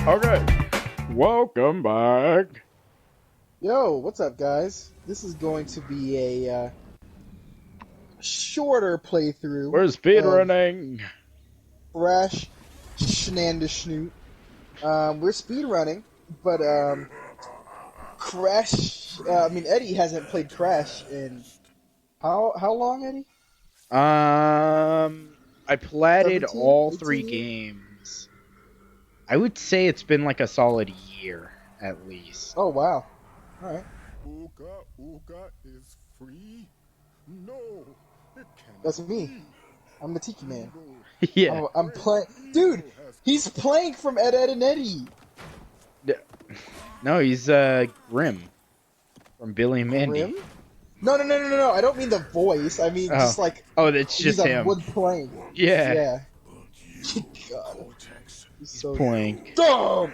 Okay, welcome back. Yo, what's up, guys? This is going to be a shorter playthrough We're of speedrunning. Crash Shenandoah. We're speedrunning, but Crash. Eddie hasn't played Crash in how long, Eddie? I platted 17, all 3 18 years? games. I would say it's been like a solid year at least. Oh wow! All right, Ooga Ooga is free? No, it cannot that's me. be. I'm the Tiki Man. Yeah. I'm playing, dude. He's playing from Ed, Ed, and Eddie. No, he's Grim from Billy and Mandy. Grim? No. I don't mean the voice. I mean just like that's he's just a him. wood plank. Yeah. Yeah. God. He's He's so plank. dumb.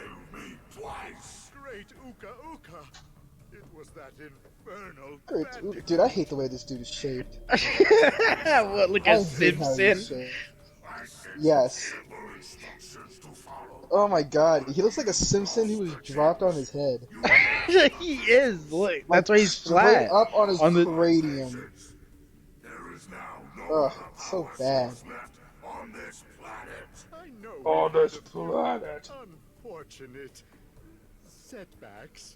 Great Ooga Ooga. It was that infernal Great. Bandicoot. Dude, I hate the way this dude is shaped. What, like I a hate how he's Simpson? shaped. Yes. Oh my god, he looks like a Simpson who was dropped on his head. He is. Look, Like, that's why he's straight flat. up on his On the- cranium. Ugh, so bad. I know On we this had a few planet. unfortunate setbacks.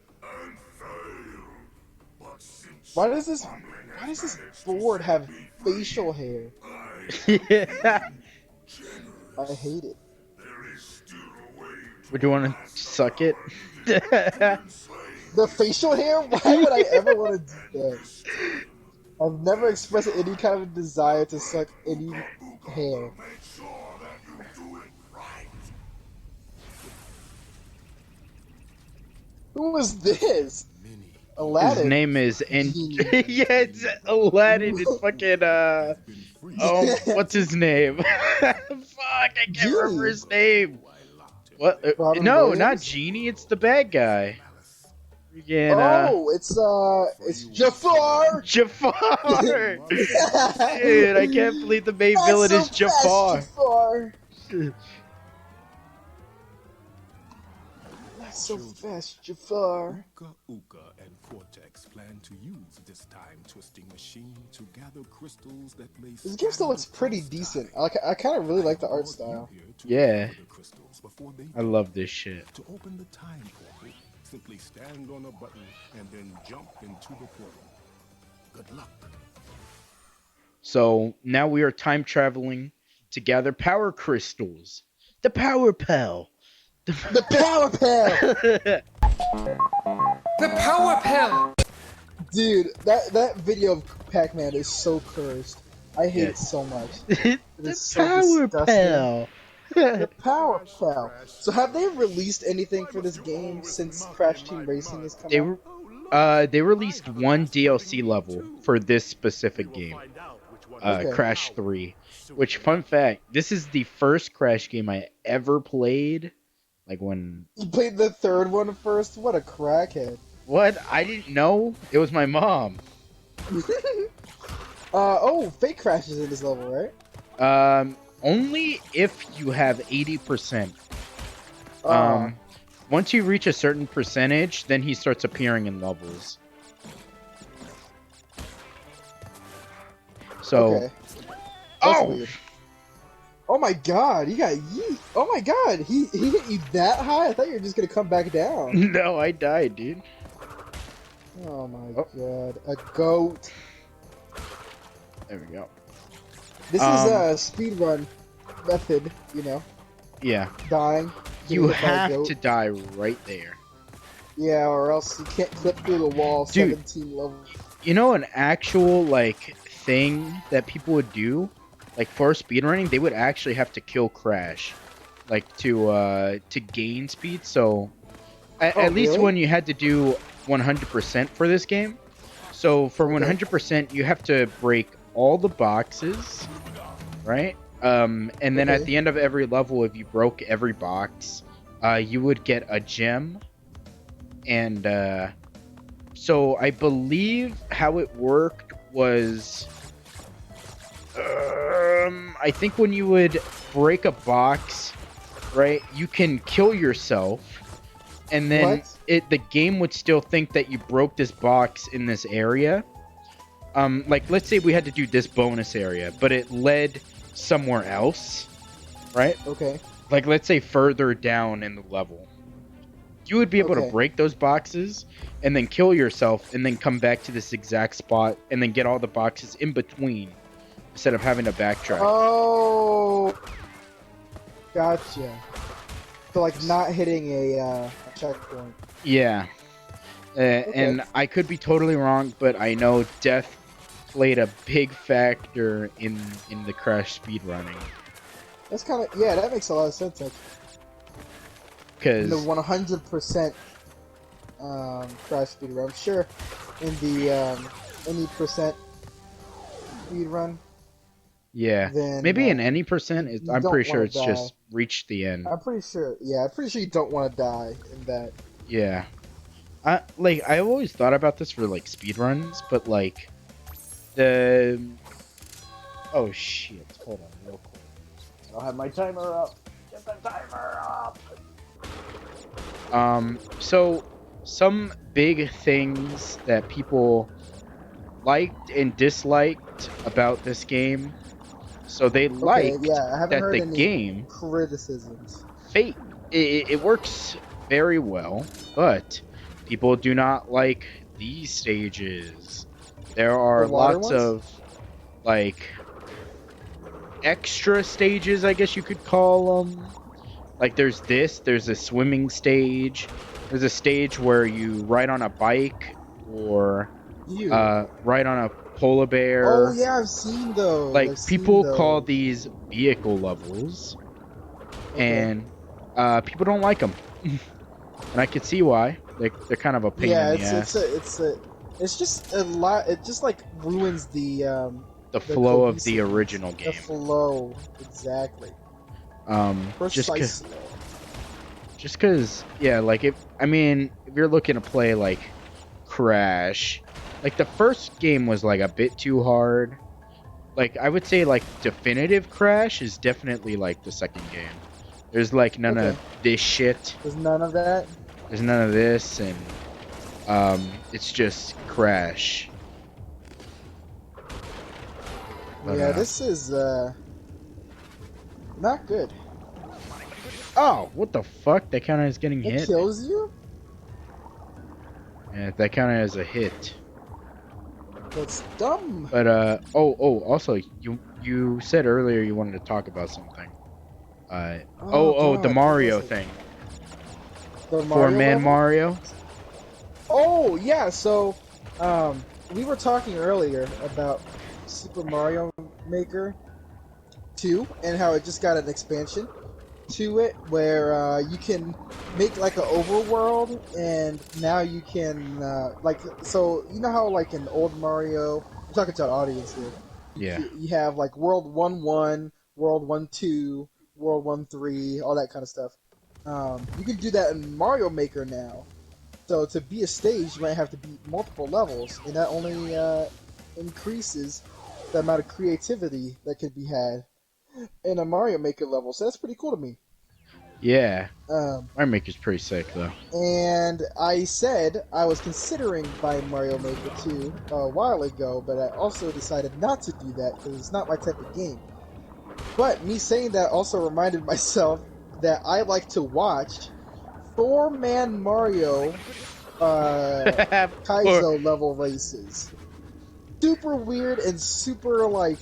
Why does this board have facial hair? Yeah. I hate it. Would you want to suck it? The facial hair? Why would I ever want to do that? I've never expressed any kind of desire to suck any hair. Who was this? Aladdin. His name is Genie. yeah, it's Aladdin. It's fucking what's his name? Fuck, I can't Genie. remember his name. What? Robin No, Williams? not Genie. It's the bad guy. Again, Oh, it's Jafar. Jafar. Dude, I can't believe the main Not villain so is Jafar. fast, Jafar. Not so fast, Jafar. Uka Uka and Cortex plan to use this time twisting machine to gather crystals that may. This game still looks pretty decent. I kind of really like the art style. Yeah. I love this shit. To open the time portal, simply stand on a button and then jump into the portal. Good luck. So now we are time traveling to gather power crystals. The Power Pal. The Power Pal! The Power Pal! Dude, that video of Pac-Man is so cursed. I hate Yeah. it so much. The is so Power disgusting. Pal. The Power Pal. So have they released anything for this game since Crash Team Racing has come out? They released one DLC level for this specific game, Okay. Crash 3. Which, fun fact, this is the first Crash game I ever played. Like when... You played the third one first? What a crackhead. What? I didn't know. It was my mom. Oh, Fake Crash is in this level, right? Only if you have 80%. Once you reach a certain percentage, then he starts appearing in levels. So, Okay. That's oh, weird. Oh my god, he got yeet. Oh my god, he hit you that high? I thought you were just gonna come back down. no, I died, dude. Oh my god, a goat. There we go. This is a speedrun method, you know, Yeah, dying. you getting hit by a have goat. to die right there. Yeah, or else you can't clip through the wall. Dude. 17 levels. You know, an actual like thing that people would do, like for speedrunning, they would actually have to kill Crash, like to gain speed. So at least really? when you had to do 100% for this game. So for 100%, you have to break all the boxes, right? And then at Okay. the end of every level, if you broke every box, you would get a gem. And so I believe how it worked was, I think when you would break a box, right? You can kill yourself, and then What? the game would still think that you broke this box in this area. Like let's say we had to do this bonus area, but it led somewhere else, right? Okay. Like let's say further down in the level. You would be able to Okay. break those boxes and then kill yourself and then come back to this exact spot and then get all the boxes in between instead of having to backtrack. Oh, gotcha. So like not hitting a checkpoint. Yeah. And I could be totally wrong, but I know death played a big factor in the crash speedrunning. That's kind of, yeah, that makes a lot of sense actually. In the Because 100% crash speedrun, I'm sure in the any percent speedrun, yeah, then maybe in any percent, you I'm don't pretty sure want to it's die. just reached the end. I'm pretty sure. Yeah, I'm pretty sure you don't want to die in that. Yeah. I always thought about this for like speedruns, but like the oh shit, hold on real quick. I'll have my timer up. Get the timer up. So some big things that people liked and disliked about this game. So they Okay, liked yeah, I haven't that heard the any game criticisms. it works very well, but people do not like these stages. There The are water lots ones? of like extra stages, I guess you could call them. Like there's a swimming stage, there's a stage where you ride on a bike or You. ride on a polar Oh bear. yeah, I've seen those. Like I've seen people call those. these vehicle levels, Okay. and people don't like them, and I could see why. They're kind of a pain in Yeah, the ass. it's just a lot. It just like ruins The the flow of the cohesiveness, original the game. flow. Exactly. Just Precisely. cause, yeah. Like if you're looking to play like Crash, like the first game was like a bit too hard. Like I would say like definitive Crash is definitely like the second game. There's like none Okay. of this shit. There's none of that. There's none of this, and it's just Crash. But, Yeah, this is not good. oh, what the fuck? That counted as getting It hit. kills you? Yeah, that counted as a hit. That's dumb. But also you said earlier you wanted to talk about something. Oh The god, what Mario was it? thing. The Mario Four-man level? Mario. Oh yeah, so we were talking earlier about Super Mario Maker 2 and how it just got an expansion to it where you can make like an overworld, and now you can like, so you know how like in old Mario, I'm talking to our audience here, Yeah. you have like World 1-1, World 1-2, World 1-3, all that kind of stuff. You can do that in Mario Maker now. So to be a stage, you might have to beat multiple levels, and that only increases the amount of creativity that can be had in a Mario Maker level. So that's pretty cool to me. Yeah. Um, Mario Maker's pretty sick though. and I said I was considering buying Mario Maker 2 a while ago, but I also decided not to do that because it's not my type of game. But me saying that also reminded myself that I like to watch four-man Mario Kaizo level races. Super weird and super like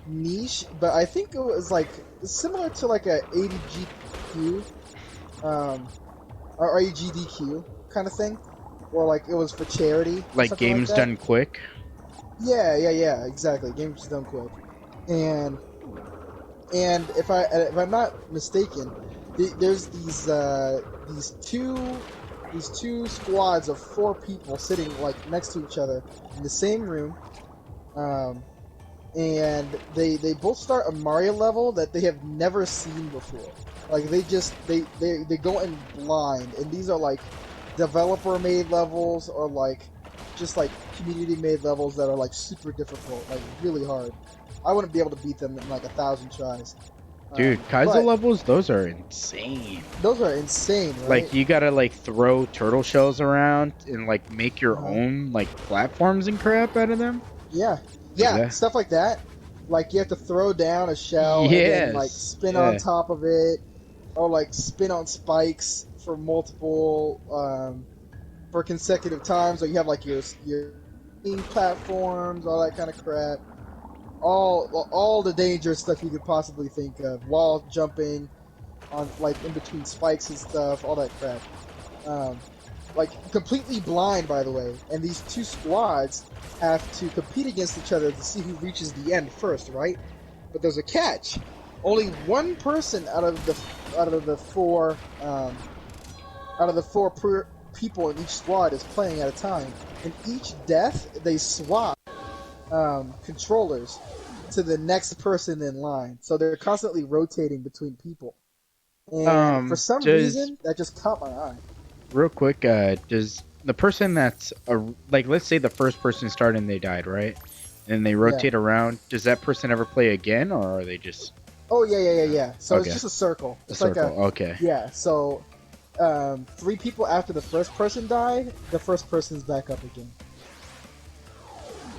niche, but I think it was like similar to like a ADGQ or AGDQ kind of thing, or like it was for charity, Like games like that. done quick. Yeah, exactly. Games done quick, and if I'm not mistaken, there's these two squads of four people sitting like next to each other in the same room, and they both start a Mario level that they have never seen before. Like they go in blind, and these are like developer made levels or like just like community made levels that are like super difficult, like really hard. I wouldn't be able to beat them in like 1,000 tries. Dude, Kaizo but levels, those are insane. those are insane, right? Like you gotta like throw turtle shells around and like make your Uh-huh. own like platforms and crap out of them. Yeah, Like yeah, that. stuff like that. Like you have to throw down a shell and then like Yes. spin on Yeah. top of it, or like spin on spikes for multiple for consecutive times. So you have like your platforms, all that kind of crap. All the dangerous stuff you could possibly think of. Wall jumping on like in between spikes and stuff, all that crap. Um, like completely blind, by the way. And these two squads have to compete against each other to see who reaches the end first, right? But there's a catch. Only one person out of the four people in each squad is playing at a time. And each death, they swap controllers to the next person in line. So they're constantly rotating between people. And for some Does reason, that just caught my eye. real quick, does the person that's like, let's say the first person started and they died, right? And they Yeah. rotate around. Does that person ever play again, or are they just Oh yeah. So Okay. it's just a circle. a It's circle? like Okay. yeah. So 3 people after the first person die, the first person's back up again.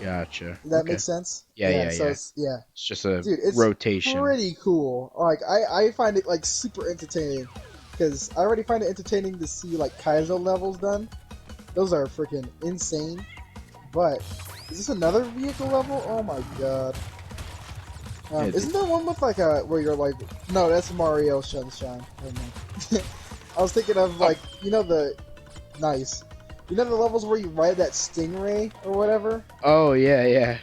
Gotcha. Does that Okay. make sense? Yeah. So it's It's just a dude, it's rotation. pretty cool. Like I find it like super entertaining because I already find it entertaining to see like Kaizo levels done. Those are freaking insane. But is this another vehicle level? Oh my god. Yeah, Isn't there one with like a where you're like no, that's Mario Sunshine. Never mind. I was thinking of like you know the the levels where you ride that stingray or whatever. Oh yeah.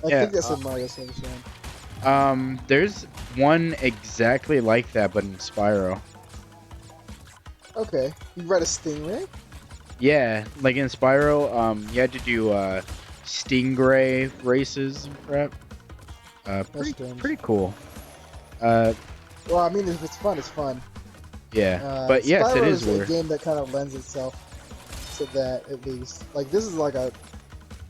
I Yeah, think that's in Mario Sunshine. There's one exactly like that, but in Spyro. Okay, you ride a stingray. Yeah, like in Spyro, you had to do stingray races and crap. strange. Pretty cool. Well, I mean, if it's fun, it's fun. But yes, Spyro it is a worth. game that kind of lends itself to that at least. Like this is like a.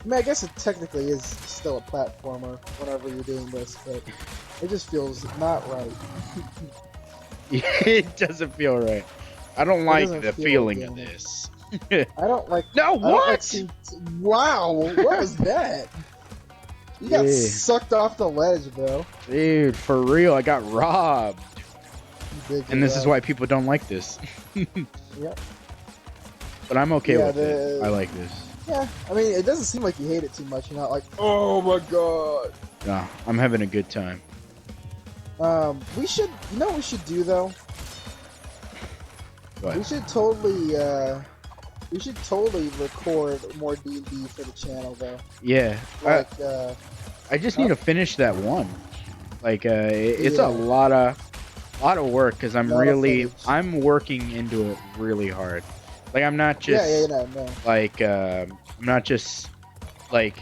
I mean, I guess it technically is still a platformer whenever you're doing this, but it just feels not right. It doesn't feel right. I don't like doesn't the feel feeling of organic. this. I don't like. No, I don't what? like seeing wow, what was that? You got Yeah. sucked off the ledge, bro. Dude, for real, I got robbed. You did And get this is robbed. why people don't like this. Yep. But I'm okay Yeah, with it. I like this. Yeah, I mean, it doesn't seem like you hate it too much. You're not like, oh my god. No, I'm having a good time. We should, you know what we should do though? But We should totally record more D&D for the channel though. yeah, Like, I just need to finish that one. Like, it's Yeah. a lot of work because I'm Lot of footage. I'm working into it really hard. Like, I'm not just no. like, I'm not just like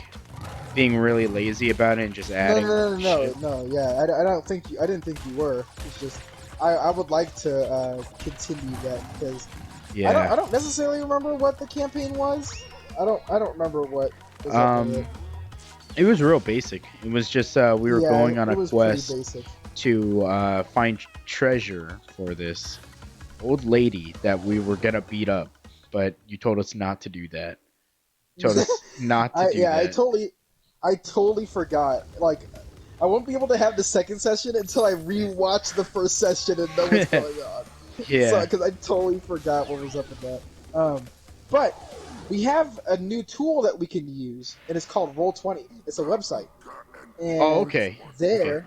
being really lazy about it and just adding. shit. No, yeah, I don't think I didn't think you were. It's just, I would like to continue that because Yeah. I don't necessarily remember what the campaign was. I don't remember what was up with it. It was real basic. It was just we were Yeah, going on it a was pretty quest basic. to find treasure for this old lady that we were gonna beat up, but you told us not to do that. You told us not to do that. I totally forgot. Like, I won't be able to have the second session until I rewatch the first session and know what's going on. Yeah. Because I totally forgot what was up with that. But we have a new tool that we can use, and it's called Roll20. It's a website. And Oh, okay. There,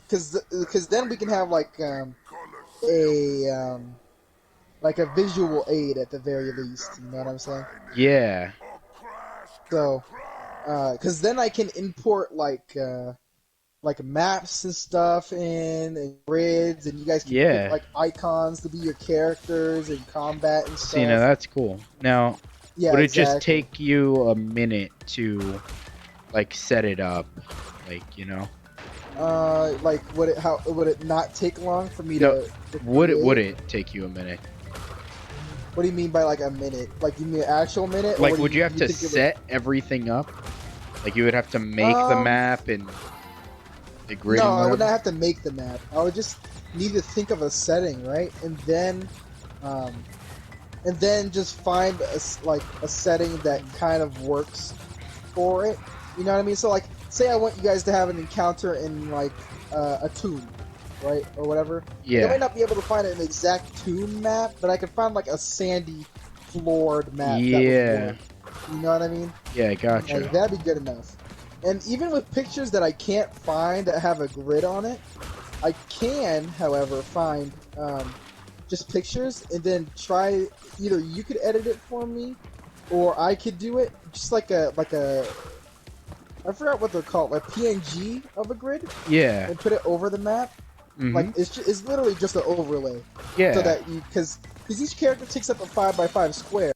because then we can have like a visual aid at the very least. You know what I'm saying? Yeah. So, because then I can import like maps and stuff in and grids, and you guys can Yeah. pick like icons to be your characters and combat and stuff. See, now that's cool. Now, Yeah, would it just exactly. take you a minute to like set it up? Like, you know? Like would it not take long for me No, to Would create? it take you a minute? What do you mean by like a minute? Like you mean an actual minute? Or Like, what do would you have to think it would- set everything up? Like, you would have to make the map and the grid No, and I would whatever? not have to make the map. I would just need to think of a setting, right? Um, and then just find like a setting that kind of works for it. You know what I mean? So like, say I want you guys to have an encounter in like a tomb, right, or whatever. Like, I Yeah. might not be able to find an exact tomb map, but I could find like a sandy floored map that would Yeah. work. You know what I mean? Yeah, I Like gotcha. that'd be good enough. And even with pictures that I can't find that have a grid on it, I can, however, find just pictures and then try. Either you could edit it for me, or I could do it. Just like a I forgot what they're called, like PNG of a grid, Yeah. and put it over the map. Like Mm-hmm. it's literally just an overlay, so Yeah. that you because each character takes up a 5x5 square,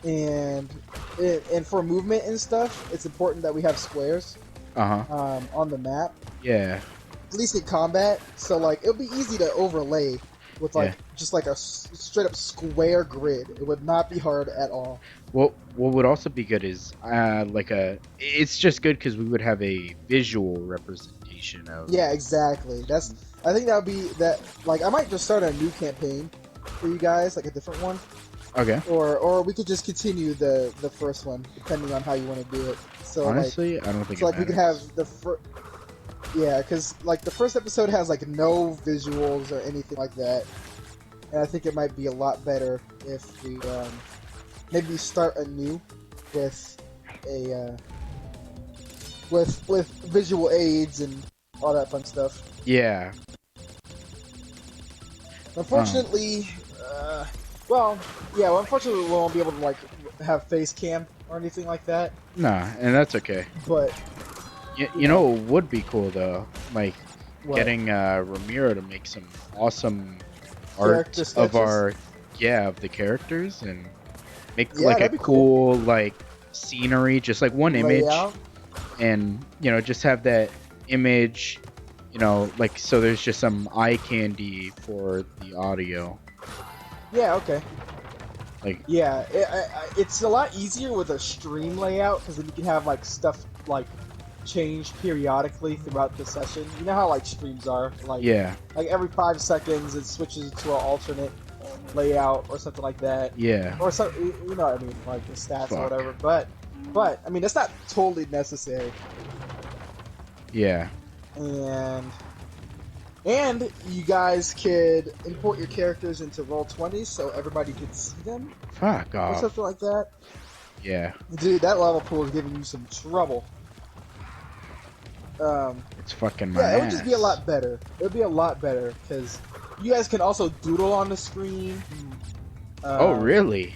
and for movement and stuff, it's important that we have squares Uh-huh. on the map, Yeah. at least in combat. So like it'll be easy to overlay with Yeah. like just like a straight up square grid. It would not be hard at all. What would also be good is like a it's just good because we would have a visual representation of Yeah, exactly. I think that would be that. Like I might just start a new campaign for you guys, like a different one, okay. or we could just continue the first one depending on how you want to do it. So Honestly, I don't think so it like we could matters. have the first. Yeah, because like the first episode has like no visuals or anything like that, and I think it might be a lot better if we maybe start anew with a with visual aids and all that fun stuff. Yeah. Unfortunately, unfortunately we won't be able to like have face cam or anything like that. Nah, and that's okay. But You know what would be cool though? Like what? getting Ramiro to make some awesome art Character of sketches? of the characters and make Yeah, like a that'd be cool. cool like scenery, just like one image, Layout. and just have that image, like so there's just some eye candy for the audio. Yeah, okay. Like Yeah, it's a lot easier with a stream layout because then you can have like stuff like change periodically throughout the session. You know how like streams are, like yeah, like every 5 seconds it switches to an alternate layout or something like that, yeah, or some you know what I mean, like the stats or Fuck. whatever. But I mean that's not totally necessary, yeah. and you guys could import your characters into Roll20 so everybody could see them Fuck or off. something like that. Yeah, Dude, that lava pool is giving you some trouble. it's fucking my Yeah, it would just be a ass. lot better. It would be a lot better because you guys can also doodle on the screen. Oh really?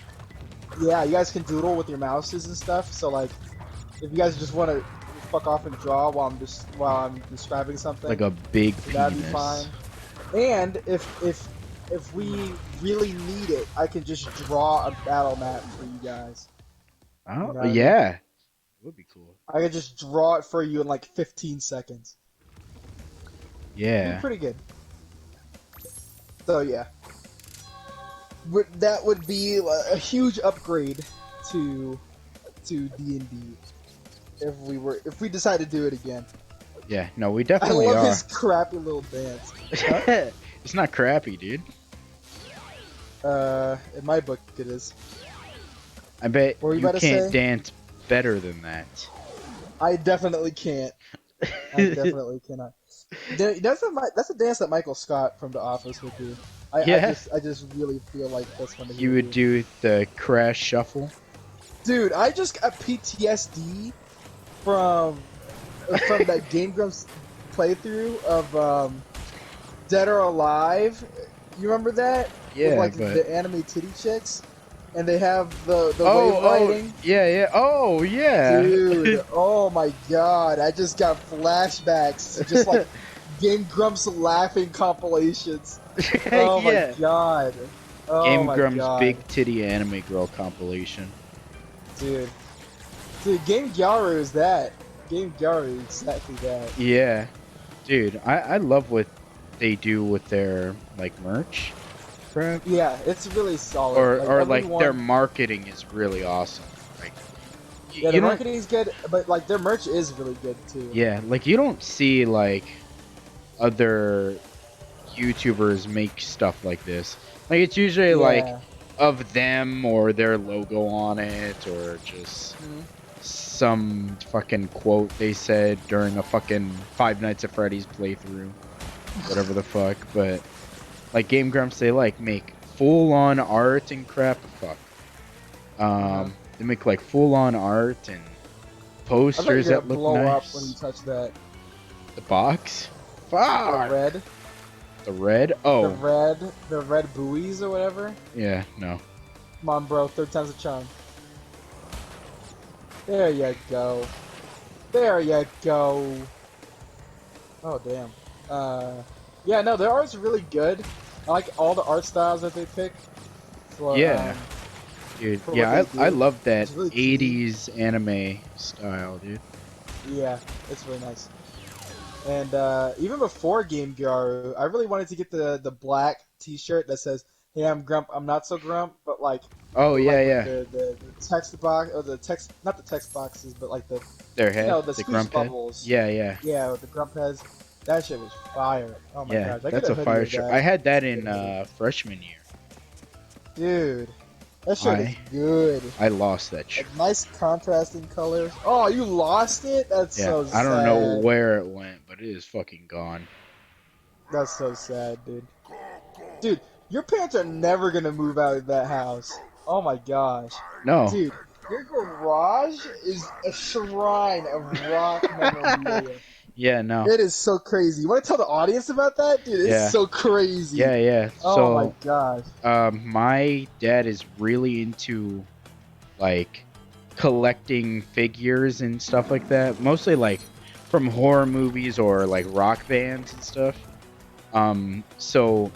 Yeah, you guys can doodle with your mouses and stuff. So like, if you guys just want to fuck off and draw while I'm describing something, Like a big that'd be penis. fine. And if we really need it, I can just draw a battle map for you guys. Oh You know what I mean? yeah, it would be cool. I could just draw it for you in like 15 seconds. Yeah. Pretty good. So yeah, that would be a huge upgrade to D&D if we decide to do it again. Yeah, no, we I definitely love are. his crappy little dance. Huh? It's not crappy, dude. In my book it is. I bet What were you you about to can't say? dance better than that. I definitely can't. I definitely cannot. That's a dance that Michael Scott from The Office would do. Yeah. I just really feel like that's one of You would do the crash shuffle. Dude, I just got PTSD from that Game Grumps playthrough of Dead or Alive. You remember that? Yeah, With, like but the anime titty chicks, and they have the oh, wave riding. yeah. Oh, yeah. Dude, oh my god! I just got flashbacks, just like Game Grumps laughing compilations. Oh yeah. my god! Oh Game my Grumps god. Big Titty Anime Girl compilation. Dude, Game Gyaru is that. Game Gyaru is exactly that. Yeah. Dude, I love what they do with their like merch. Crap. Yeah, it's really solid. Or like everyone- their marketing is really awesome. Like Yeah, the you don't. marketing's good, but like their merch is really good too. Yeah, like you don't see like other YouTubers make stuff like this. Like it's usually like Yeah. of them or their logo on it or just Mhm. some fucking quote they said during a fucking Five Nights at Freddy's playthrough, whatever the fuck. But like Game Grumps, they like make full on art and crap. Fuck. Uh-huh. They make like full on art and I thought you posters were gonna that look blow up when you nice. touch that. The box. The Fuck. red, The red. the Oh red, the red buoys or whatever. yeah. No. Come on, bro. Third time's a charm. There you go. There you go. Oh damn. Yeah, no, their art's really good. I like all the art styles that they pick. For, Yeah. Dude, for yeah, what they I do. love that It's really cute. 80s anime style, dude. Yeah, it's really nice. And even before Game Gyaru, I really wanted to get the black T-shirt that says, "Hey, I'm Grump. I'm not so Grump," but like, Oh, yeah, with yeah. the text box or the text, not the text boxes, but like the Their head, the the speech grump head. bubbles. Yeah, yeah. Yeah, with the Grump heads. That shit was fire. Oh my Yeah, gosh, I get that's a a hoodie fire of shirt. that. I had that Get in a hoodie. freshman year. Dude, that shirt is I good. I lost that shirt. Like nice contrasting colors. Oh, you lost it? That's Yeah, so I don't know sad. where it went, but it is fucking gone. That's so sad, dude. Dude, your parents are never gonna move out of that house. Oh my gosh. No. Dude, your garage is a shrine of rock memorabilia. Yeah, no. It is so crazy. You wanna tell the audience about that? Dude, it's Yeah. so crazy. Yeah, yeah. Oh my So, gosh. my dad is really into like collecting figures and stuff like that. Mostly like from horror movies or like rock bands and stuff. So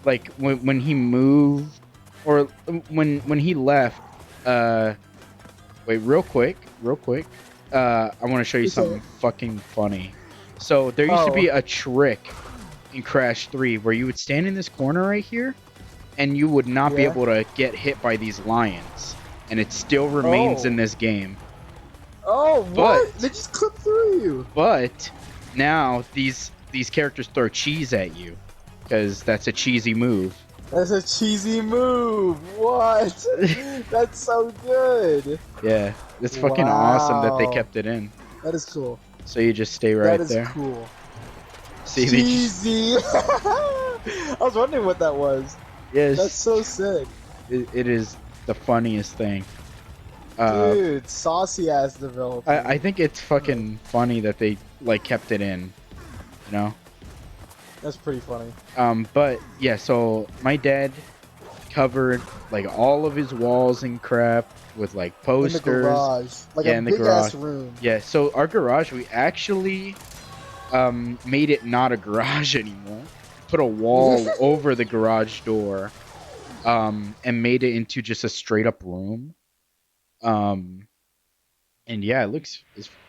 like when he moved or when he left, wait, real quick. I want to show you What's something up? fucking funny. So there used to Oh. be a trick in Crash 3 where you would stand in this corner right here and you would not be Yeah. able to get hit by these lions. And it still remains Oh. in this game. Oh, But what? They just clipped through you. but now these characters throw cheese at you because that's a cheesy move. That's a cheesy move. What? That's so good. Yeah, it's fucking awesome that they Wow. kept it in. That is cool. So you just stay That right is there. cool. See, they just, Cheesy. I was wondering what that was. yes, That's so sick. it is the funniest thing. Dude, saucy ass developer. I think it's fucking funny that they like kept it in, you know. That's pretty funny. But yeah, so my dad covered like all of his walls and crap with like In the posters. garage. Like Yeah, a in the big ass garage. room. Yeah, so our garage, we actually made it not a garage anymore. Put a wall over the garage door, and made it into just a straight up room. And yeah, it looks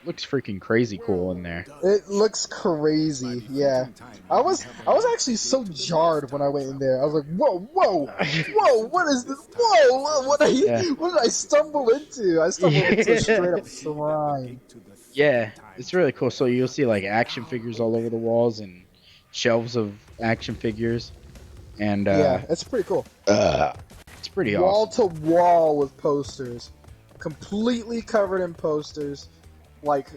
freaking crazy cool in there. It looks crazy, yeah. I was actually so jarred when I went in there. I was like, whoa, whoa, whoa, what is this? Whoa, Yeah. what did I stumble into? I stumbled into a straight up shrine. Yeah, it's really cool. So you'll see like action figures all over the walls and shelves of action figures, and Yeah, it's pretty cool. it's pretty Wall awesome. to wall with posters, completely covered in posters. Like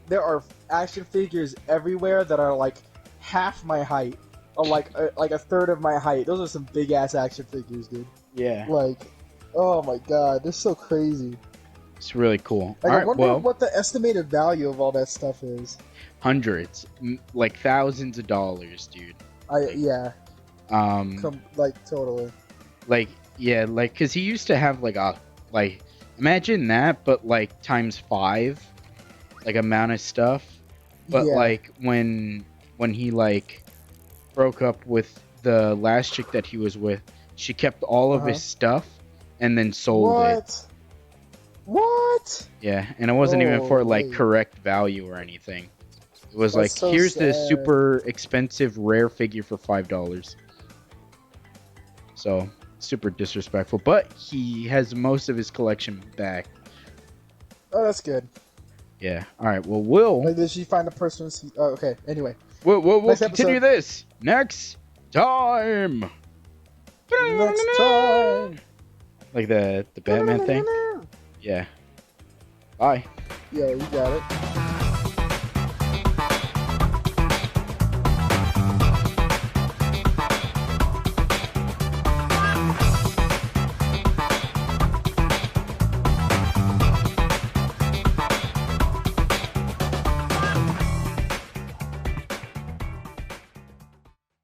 there are action figures everywhere that are like half my height, or like a third of my height. Those are some big ass action figures, dude. Yeah, Like, oh my god, they're so crazy. it's really cool. Like, All I right, wonder well, what the estimated value of all that stuff is. hundreds, like thousands of dollars, dude. Yeah, like totally. Like yeah, like because he used to have like imagine that, but like times 5, like amount of stuff. But Yeah. like when he like broke up with the last chick that he was with, she kept all of his stuff and then sold it. What? What? Yeah, and it wasn't even for like Holy. correct value or anything. It was That's like, so here's this sad. super expensive rare figure for $5. So super disrespectful. But he has most of his collection back. Oh, that's good. Yeah. All right. Well, we'll Like, did she find the person? Oh, okay. Anyway, we'll next continue episode. this next time. Next time. Like the Batman thing. Yeah. Bye. Yo, you got it.